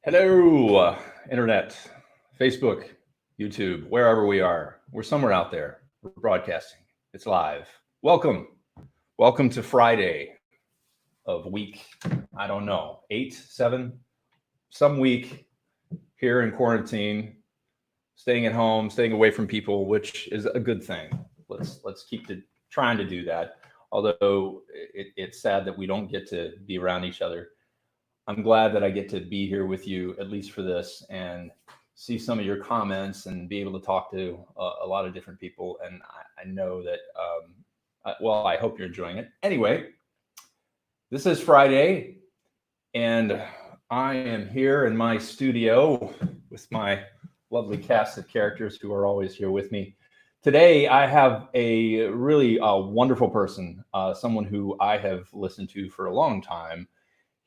Hello, Internet, Facebook, YouTube, wherever we are. We're somewhere out there. We're broadcasting. It's live. Welcome. Welcome to Friday of week, I don't know, 8, 7, some week here in quarantine, staying at home, staying away from people, which is a good thing. Let's keep trying to do that. Although it's sad that we don't get to be around each other. I'm glad that I get to be here with you, at least for this, and see some of your comments and be able to talk to a lot of different people. And I know that, well, I hope you're enjoying it. Anyway, this is Friday, and I am here in my studio with my lovely cast of characters who are always here with me. Today, I have a really wonderful person, someone who I have listened to for a long time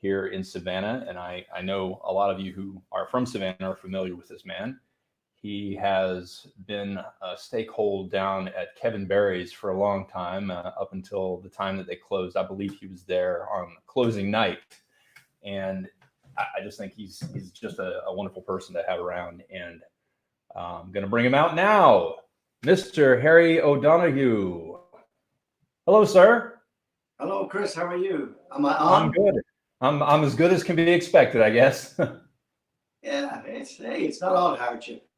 here in Savannah. And I know a lot of you who are from Savannah are familiar with this man. He has been a stakeholder down at Kevin Barry's for a long time, up until the time that they closed. I believe he was there on closing night. And I just think he's just a wonderful person to have around. And I'm going to bring him out now. Mr. Harry O'Donoghue. Hello, sir. Hello, Chris. How are you? Am I on? I'm good. I'm as good as can be expected, I guess. Yeah, it's not all hardship.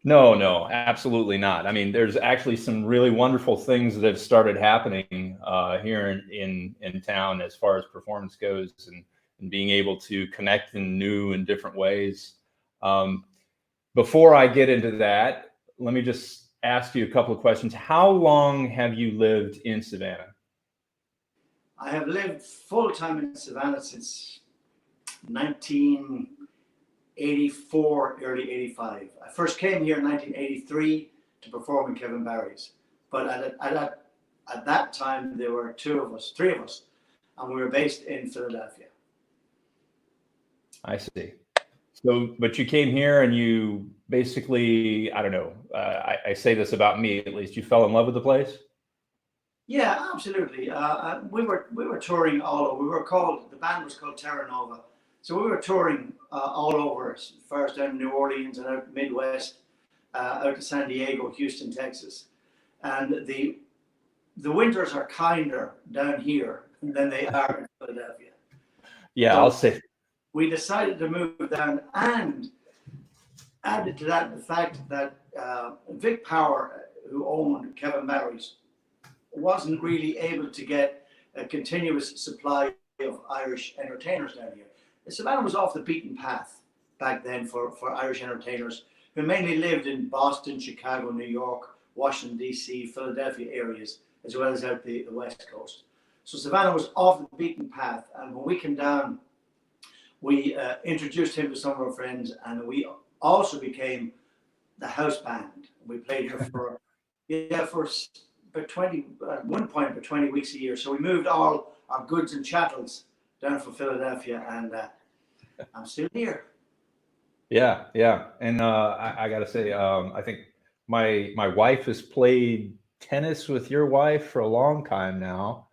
No, absolutely not. I mean, there's actually some really wonderful things that have started happening here in town as far as performance goes, and being able to connect in new and different ways. Before I get into that, let me just ask you a couple of questions. How long have you lived in Savannah? I have lived full-time in Savannah since 1984, early 85. I first came here in 1983 to perform in Kevin Barry's. But at that time, there were three of us, and we were based in Philadelphia. I see. So, but you came here and you basically, I don't know, I say this about me at least, you fell in love with the place? Yeah, absolutely. We were touring all over. The band was called Terra Nova. So we were touring all over, first down New Orleans and out Midwest, out to San Diego, Houston, Texas. And the winters are kinder down here than they are in Philadelphia. Yeah, So I'll say. we decided to move down, and added to that the fact that Vic Power, who owned Kevin Barry's, wasn't really able to get a continuous supply of Irish entertainers down here. Savannah was off the beaten path back then for Irish entertainers who mainly lived in Boston, Chicago, New York, Washington, D.C., Philadelphia areas, as well as out the West Coast. So Savannah was off the beaten path. And when we came down, we introduced him to some of our friends, and we also became the house band. We played here for about 20, at one point, about 20 weeks a year. So we moved all our goods and chattels down from Philadelphia, and I'm still here. Yeah. And I got to say, I think my wife has played tennis with your wife for a long time now,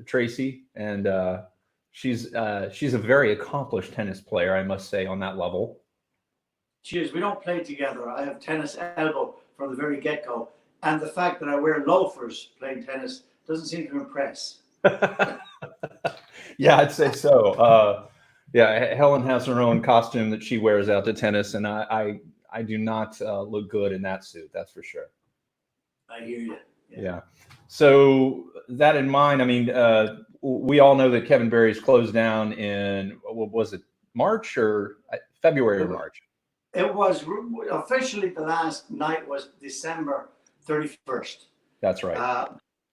Tracy, and she's a very accomplished tennis player, I must say, on that level. Cheers. We don't play together. I have tennis elbow from the very get-go. And the fact that I wear loafers playing tennis doesn't seem to impress. Yeah, I'd say so. Yeah, Helen has her own costume that she wears out to tennis, and I do not look good in that suit. That's for sure. I hear you. Yeah. So that in mind, I mean, we all know that Kevin Barry's closed down in, what was it, March or February or March? It was officially, the last night was December 31st. That's right.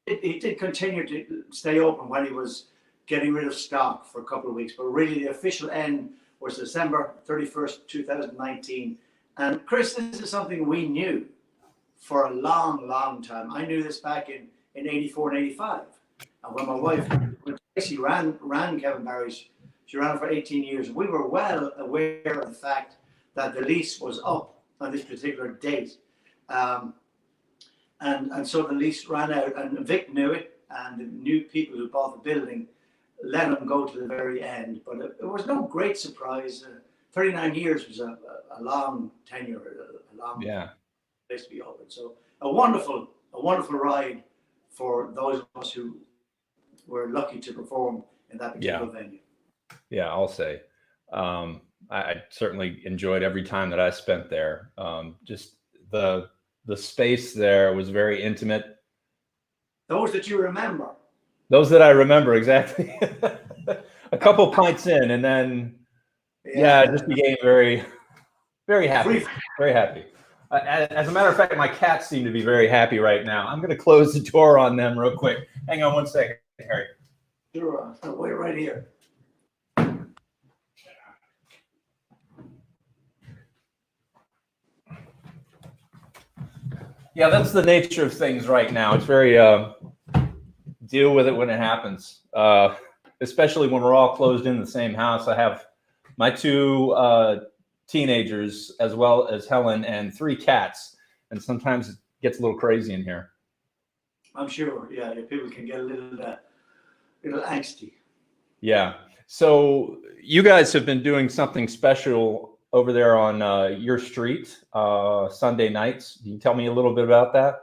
It did continue to stay open when he was getting rid of stock for a couple of weeks, but really the official end was December 31st, 2019. And Chris, this is something we knew for a long time. I knew this back in 84 and 85. And when my wife, she ran Kevin Barry's, she ran it for 18 years. We were well aware of the fact that the lease was up on this particular date. And so the lease ran out, and Vic knew it, and the new people who bought the building let him go to the very end. But it was no great surprise. 39 years was a long tenure, a long place to be open. So a wonderful ride for those of us who were lucky to perform in that particular venue. Yeah, I'll say. I certainly enjoyed every time that I spent there. Just the space there was very intimate. Those that you remember. Those that I remember, exactly. A couple pints in, and then it just became very, very happy. Very happy. As a matter of fact, my cats seem to be very happy right now. I'm going to close the door on them real quick. Hang on one second, Harry. Sure, I'll wait right here. Yeah, that's the nature of things right now. It's very deal with it when it happens, especially when we're all closed in the same house. I have my two teenagers as well as Helen and 3 cats, and sometimes it gets a little crazy in here. I'm sure. Yeah, people can get a little angsty. Yeah. So you guys have been doing something special over there on your street Sunday nights. Can you tell me a little bit about that?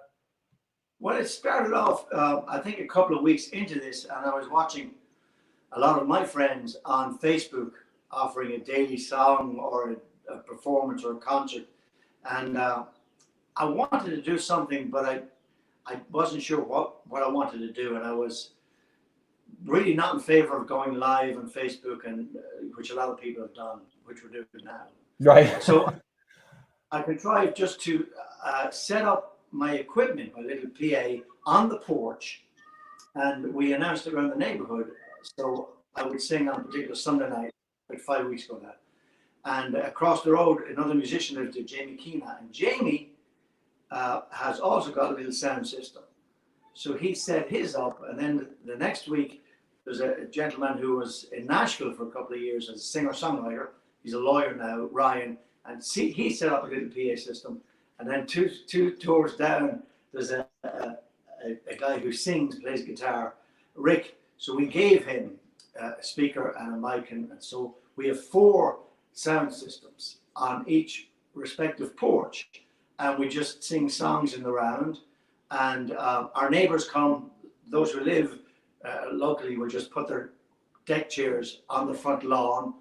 Well, it started off, I think, a couple of weeks into this, and I was watching a lot of my friends on Facebook offering a daily song or a performance or a concert. And I wanted to do something, but I wasn't sure what I wanted to do. And I was really not in favor of going live on Facebook, and which a lot of people have done, which we're doing now. Right. So I contrived just to set up my equipment, my little PA, on the porch, and we announced it around the neighborhood. So I would sing on a particular Sunday night, like 5 weeks ago now. And across the road, another musician lived there, Jamie Keena, and Jamie has also got a little sound system. So he set his up, and then the next week, there's a gentleman who was in Nashville for a couple of years as a singer-songwriter. He's a lawyer now, Ryan, and he set up a little PA system. And then two tours down, there's a guy who sings, plays guitar, Rick. So we gave him a speaker and a mic, and so we have 4 sound systems on each respective porch, and we just sing songs in the round. And our neighbors come, those who live locally will just put their deck chairs on the front lawn.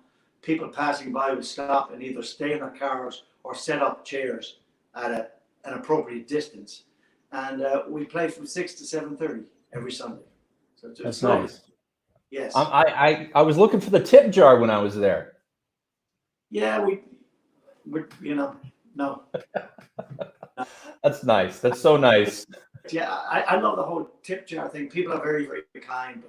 People passing by will stop and either stay in their cars or set up chairs at an appropriate distance. And we play from 6 to 7:30 every Sunday. So that's nice. Yes. I was looking for the tip jar when I was there. Yeah, we no. That's nice. That's so nice. Yeah, I love the whole tip jar thing. People are very, very kind,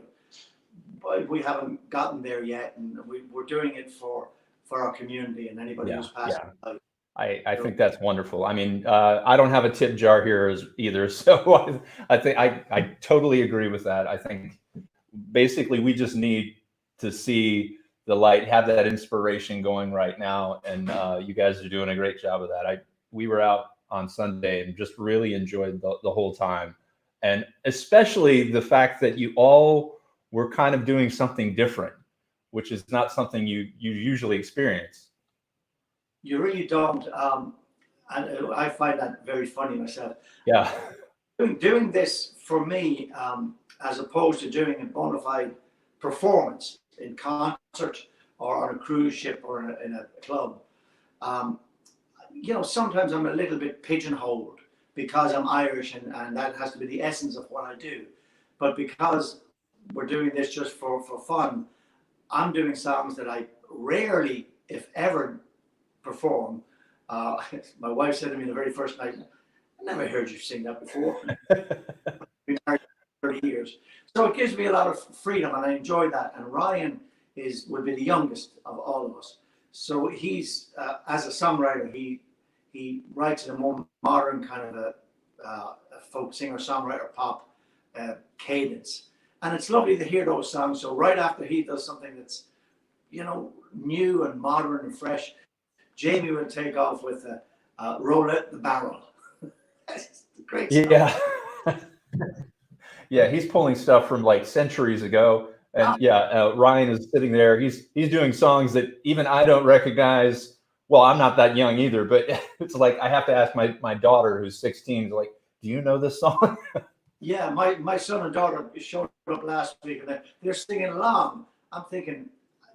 but we haven't gotten there yet, and we're doing it for our community and anybody who's passing by. I think that's wonderful. I mean, I don't have a tip jar here either, so I think I totally agree with that. I think basically we just need to see the light, have that inspiration going right now, and you guys are doing a great job of that. We were out on Sunday and just really enjoyed the whole time, and especially the fact that you all were kind of doing something different, which is not something you usually experience. You really don't, and I find that very funny myself. Yeah. Doing this for me, as opposed to doing a bona fide performance in concert or on a cruise ship or in a club, sometimes I'm a little bit pigeonholed because I'm Irish, and that has to be the essence of what I do. But because we're doing this just for fun, I'm doing songs that I rarely, if ever, perform. My wife said to me the very first night, "I never heard you sing that before." Been married 30 years, so it gives me a lot of freedom, and I enjoy that. And Ryan would be the youngest of all of us, so he's as a songwriter, he writes in a more modern kind of a folk singer-songwriter pop cadence, and it's lovely to hear those songs. So right after he does something that's new and modern and fresh, Jamie will take off with Roll Out the Barrel. That's a great song. Yeah. Yeah, he's pulling stuff from like centuries ago, And yeah, Ryan is sitting there. He's doing songs that even I don't recognize. Well, I'm not that young either, but it's like I have to ask my daughter, who's 16, like, do you know this song? Yeah, my son and daughter showed up last week and they're singing along. I'm thinking,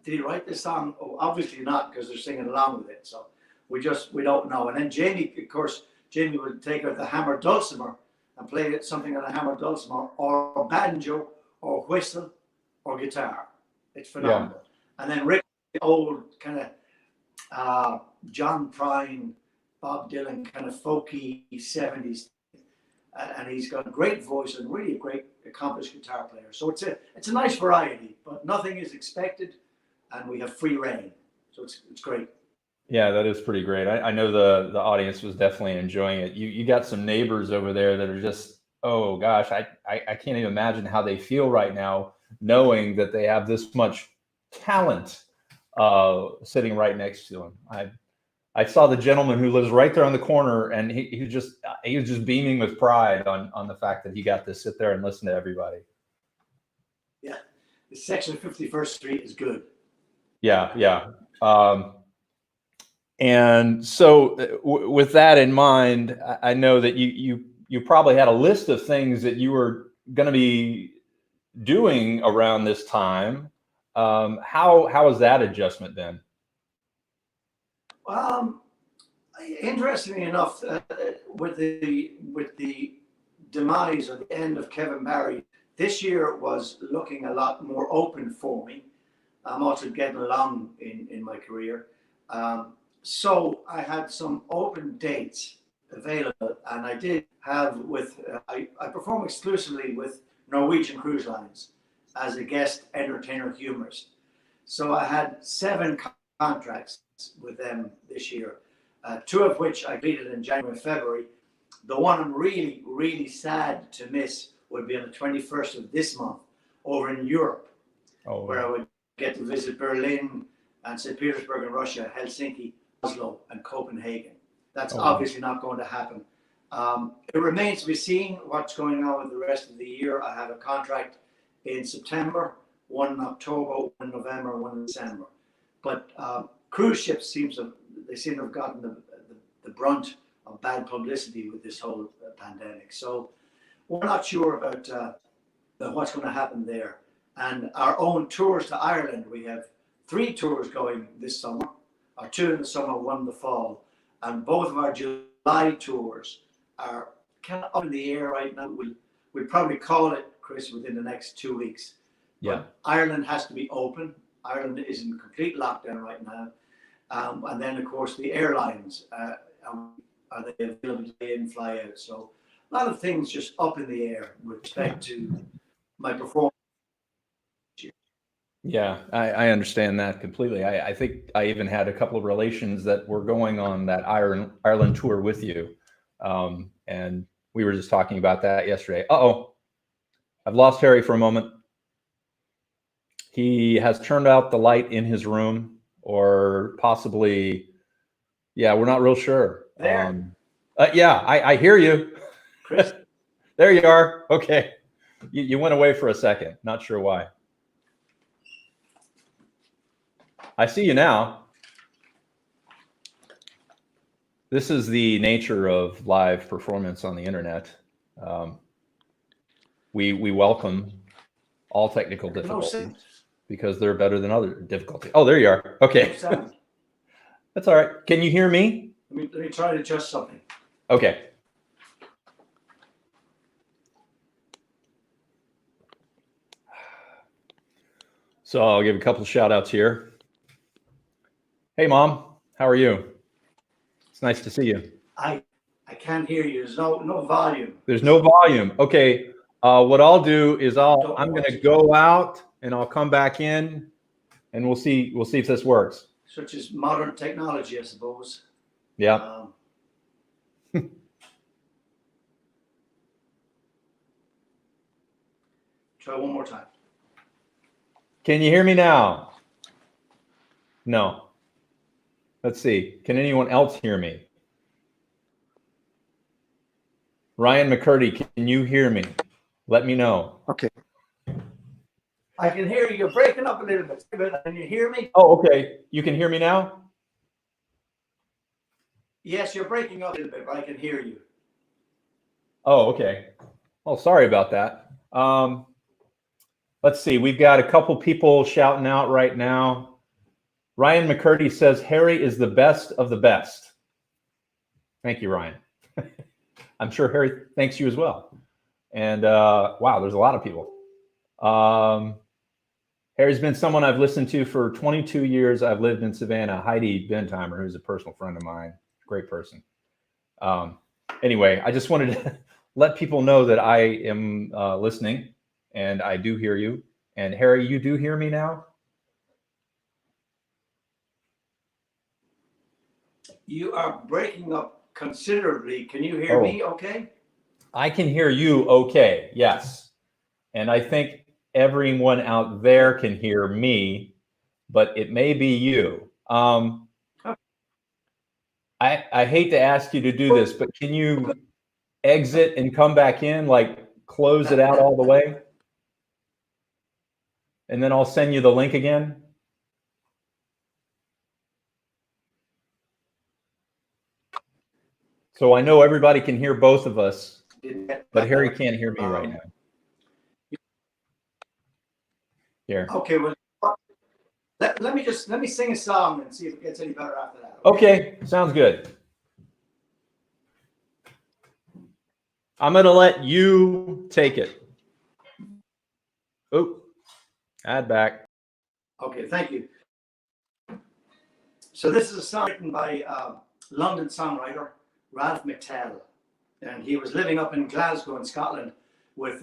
did he write this song? Oh, obviously not, because they're singing along with it. So we don't know. And then Jamie, of course, Jamie would take out the hammer dulcimer and play something on a hammer dulcimer or banjo or whistle or guitar. It's phenomenal. Yeah. And then Rick, the old kind of John Prine, Bob Dylan, kind of folky 70s. And he's got a great voice and really a great accomplished guitar player. So it's a nice variety, but nothing is expected, and we have free reign. So it's great. Yeah, that is pretty great. I know the audience was definitely enjoying it. You got some neighbors over there that are just, oh gosh, I can't even imagine how they feel right now, knowing that they have this much talent sitting right next to them. I saw the gentleman who lives right there on the corner, and he was just beaming with pride on the fact that he got to sit there and listen to everybody. Yeah, the section of 51st Street is good. Yeah. And so, with that in mind, I know that you probably had a list of things that you were going to be doing around this time. How has that adjustment been? Interestingly enough, with the demise or the end of Kevin Barry, this year was looking a lot more open for me. I'm also getting along in my career. So I had some open dates available, and I did have I perform exclusively with Norwegian Cruise Lines as a guest entertainer humorist. So I had 7 contracts with them this year, 2 of which I completed in January and February. The one I'm really, really sad to miss would be on the 21st of this month over in Europe, where I would get to visit Berlin and St. Petersburg in Russia, Helsinki, Oslo, and Copenhagen. That's obviously not going to happen. It remains to be seen what's going on with the rest of the year. I have a contract in September, one in October, one in November, one in December. But cruise ships seem to have gotten the brunt of bad publicity with this whole pandemic. So we're not sure about what's going to happen there. And our own tours to Ireland, we have 3 tours going this summer, or 2 in the summer, 1 in the fall. And both of our July tours are kind of up in the air right now. We'll probably call it, Chris, within the next 2 weeks. Yeah. But Ireland has to be open. Ireland is in complete lockdown right now. And then, of course, the airlines, are they available to fly in, fly out? So a lot of things just up in the air with respect to my performance. Yeah, I understand that completely. I think I even had a couple of relations that were going on that Ireland tour with you. And we were just talking about that yesterday. I've lost Harry for a moment. He has turned out the light in his room, or possibly, yeah, we're not real sure. There. I hear you. Chris? There you are. Okay. You went away for a second. Not sure why. I see you now. This is the nature of live performance on the internet. We welcome all technical difficulties because they're better than other difficulties. Oh, there you are. Okay. That's all right. Can you hear me? Let me try to adjust something. Okay. So I'll give a couple of shout outs here. Hey, Mom, how are you? It's nice to see you. I can't hear you. There's no volume. There's no volume. Okay. What I'll do is I'm going to go out and I'll come back in, and we'll see if this works. Such as modern technology, I suppose. Yeah. Try one more time. Can you hear me now? No. Let's see. Can anyone else hear me? Ryan McCurdy, can you hear me? Let me know. Okay. I can hear you. You're breaking up a little bit. Can you hear me? Oh, okay. You can hear me now? Yes, you're breaking up a little bit, but I can hear you. Oh, okay. Well, sorry about that. Let's see. We've got a couple people shouting out right now. Ryan McCurdy says, Harry is the best of the best. Thank you, Ryan. I'm sure Harry thanks you as well. And wow, there's a lot of people. Harry's been someone I've listened to for 22 years. I've lived in Savannah. Heidi Bentheimer, who's a personal friend of mine, great person. Anyway, I just wanted to let people know that I am listening, and I do hear you. And Harry, you do hear me now? You are breaking up considerably. Can you hear me okay? I can hear you okay, yes. And I think everyone out there can hear me, but it may be you. I hate to ask you to do this, but can you exit and come back in, like close it out all the way? And then I'll send you the link again. So I know everybody can hear both of us, but Harry can't hear me right now. Here. Okay, well, let me sing a song and see if it gets any better after that. Okay, sounds good. I'm going to let you take it. Oh, add back. Okay, thank you. So this is a song written by London songwriter Ralph McTell, and he was living up in Glasgow in Scotland with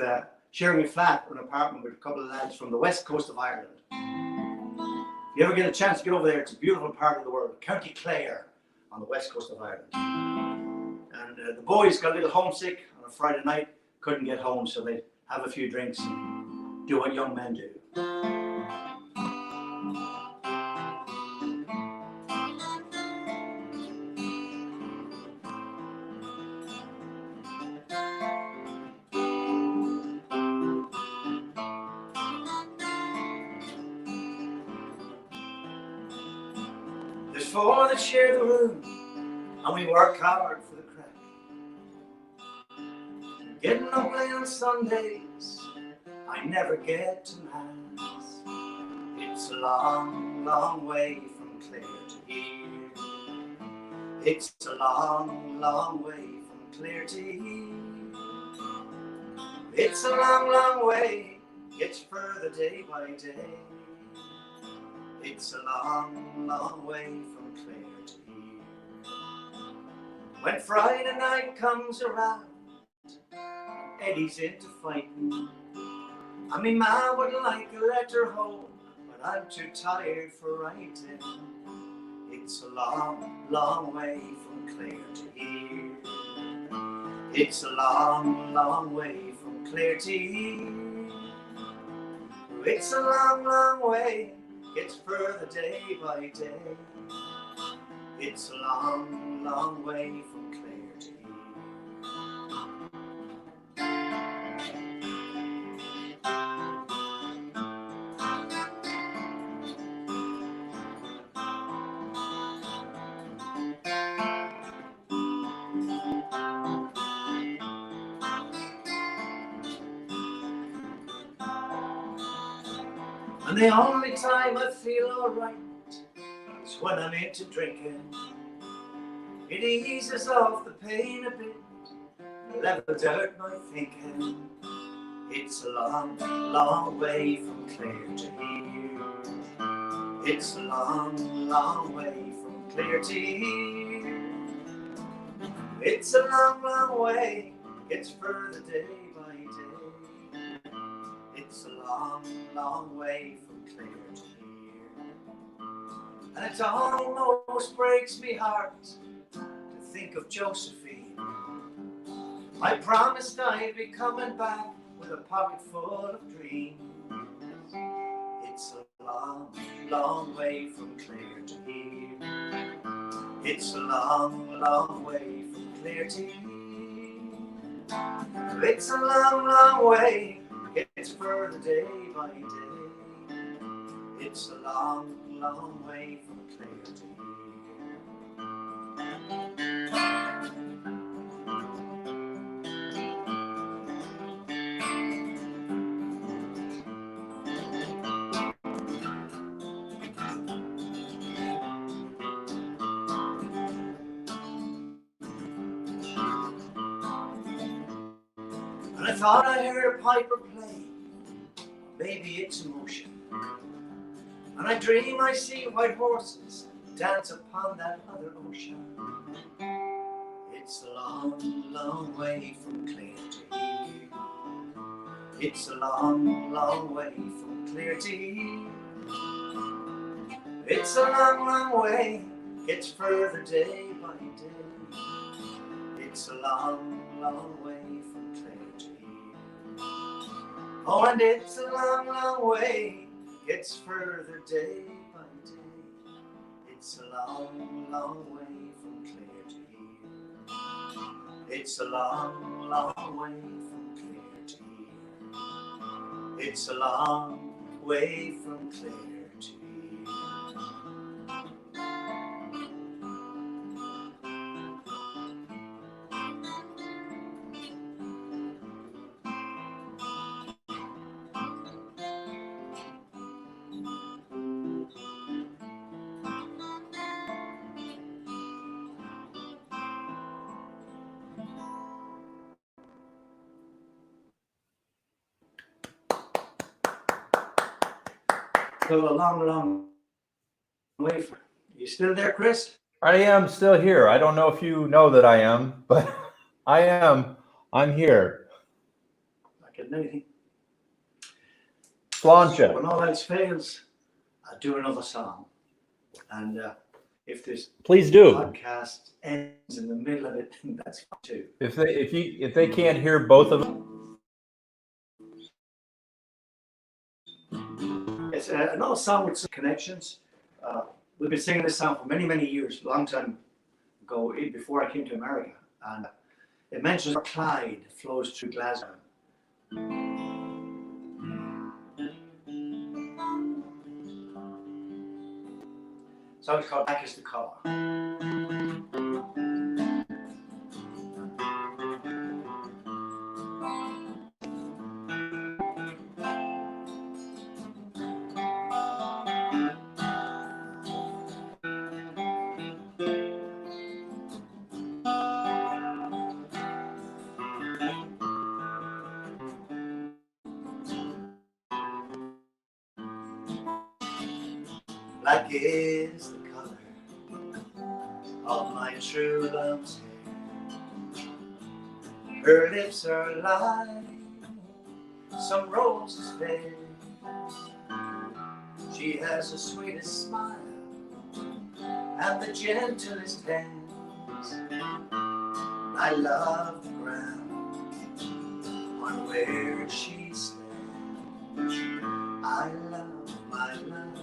sharing a flat or an apartment with a couple of lads from the west coast of Ireland. If you ever get a chance to get over there, it's a beautiful part of the world, County Clare on the west coast of Ireland. And the boys got a little homesick on a Friday night, couldn't get home, so they'd have a few drinks and do what young men do. There's four that share the room, and we work hard for the crack. Getting up late on Sundays, I never get to mass. It's a long, long way from Clare to here. It's a long, long way from Clare to here. It's a long, long way, gets further day by day. It's a long, long way from Clare to here. When Friday night comes around, Eddie's into fighting. I mean, Ma would like a letter home, but I'm too tired for writing. It's a long, long way from Clare to here. It's a long, long way from Clare to here. It's a long, long way, gets further day by day. It's a long, long way from Clare to here. And the only time I feel alright is when I'm into drinking. It eases off the pain a bit, levels out my thinking. It's a long, long way from Clare to here. It's a long, long way from Clare to here. It's a long, long way, it's further day by day. It's a long, long way from Clare to here. And it almost breaks me heart to think of Josephine. I promised I'd be coming back with a pocket full of dreams. It's a long, long way from Clare to here. It's a long, long way from Clare to here. It's a long, long way, it's further day by day. It's a long, long way from clear to here. And I thought I heard a piper play, maybe it's emotion. And I dream I see white horses dance upon that other ocean. It's a long, long way from clear to here. It's a long, long way from clear to here. It's a long, long way, gets further day by day. It's a long, long way from clear to here. Oh, and it's a long, long way, gets further day by day. It's a long, long way from clear to here. It's a long, long way from clear to here. It's a long way from clear to here. So a long, long way from. You still there, Chris? I am still here. I don't know if you know that I am, but I am. I'm here. Not getting anything. Sláinte. When all else fails, I'll do another song. And if this Please do. podcast ends in the middle of it, that's fine too. If they can't hear both of them. It's another song with some connections. We've been singing this song for many, many years, a long time ago, before I came to America. And it mentions Clyde flows through Glasgow. So it's called Back is the Car. Black is the color of my true love's hair. Her lips are like some roses fair. She has the sweetest smile and the gentlest hands. I love the ground on where she stands. I love my love,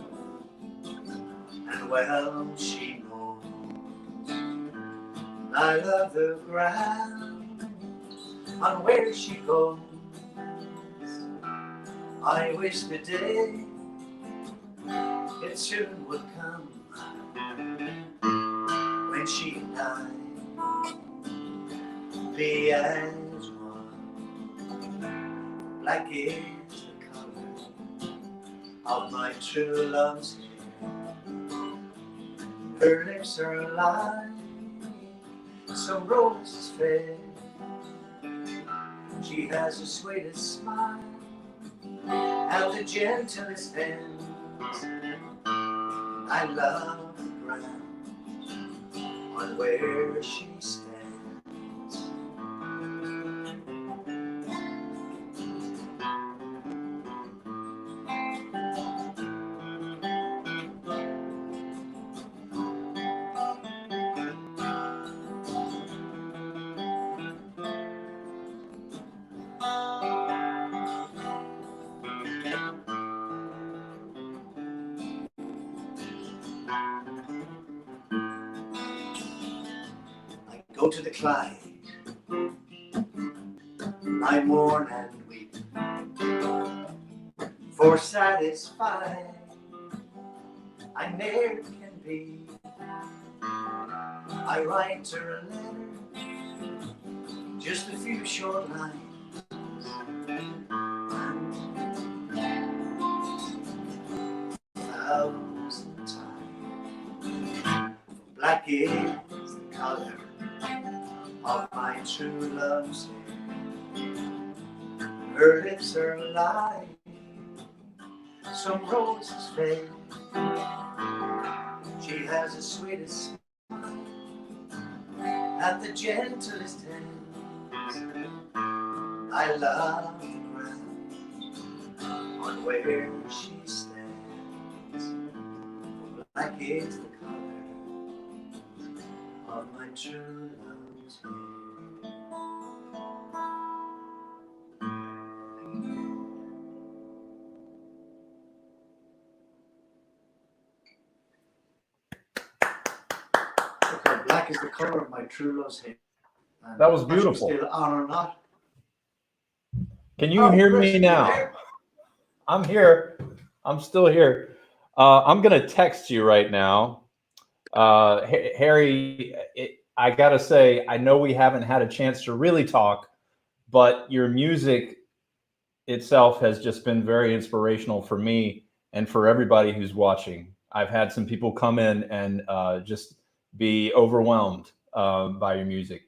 and well she knows. I love the ground on where she goes. I wish the day it soon would come when she and I be as one. Black is the color of my true love's hair. Her lips are like some roses fair. She has the sweetest smile and the gentlest hands. I love the ground on where she stands. Go to the Clyde, I mourn and weep, for satisfied I ne'er can be. I write her a letter, just a few short lines. Thousand times, black is the color of my true love's hair. Her lips are alive, some roses fade. She has the sweetest smile and the gentlest hands. I love the ground on where she stands. Black is the color of my true love's hair. Okay, black is the color of my true love's hair. And That was beautiful. Still on or not? Can you hear me now? I'm here. I'm still here. I'm going to text you right now. Harry, I got to say, I know we haven't had a chance to really talk, but your music itself has just been very inspirational for me and for everybody who's watching. I've had some people come in and just be overwhelmed by your music.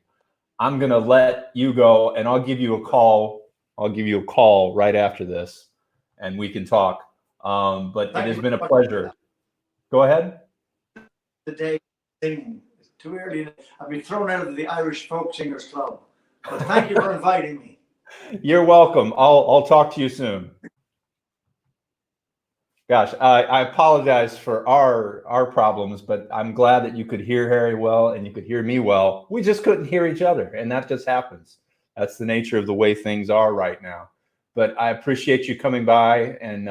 I'm going to let you go, and I'll give you a call. I'll give you a call right after this, and we can talk. But it has been a pleasure. Go ahead. The day singing. It's too early. I've been thrown out of the Irish Folk Singers Club. But thank you for inviting me. You're welcome. I'll talk to you soon. Gosh, I apologize for our problems, but I'm glad that you could hear Harry well and you could hear me well. We just couldn't hear each other, and that just happens. That's the nature of the way things are right now. But I appreciate you coming by and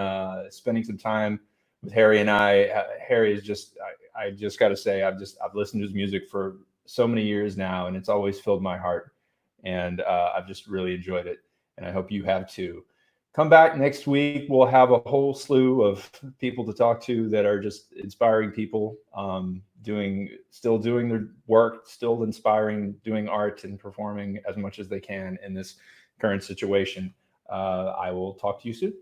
spending some time with Harry and I. Harry is just, I just got to say, I've listened to his music for so many years now, and it's always filled my heart. And I've just really enjoyed it, and I hope you have too. Come back next week. We'll have a whole slew of people to talk to that are just inspiring people, still doing their work, still inspiring, doing art and performing as much as they can in this current situation. I will talk to you soon.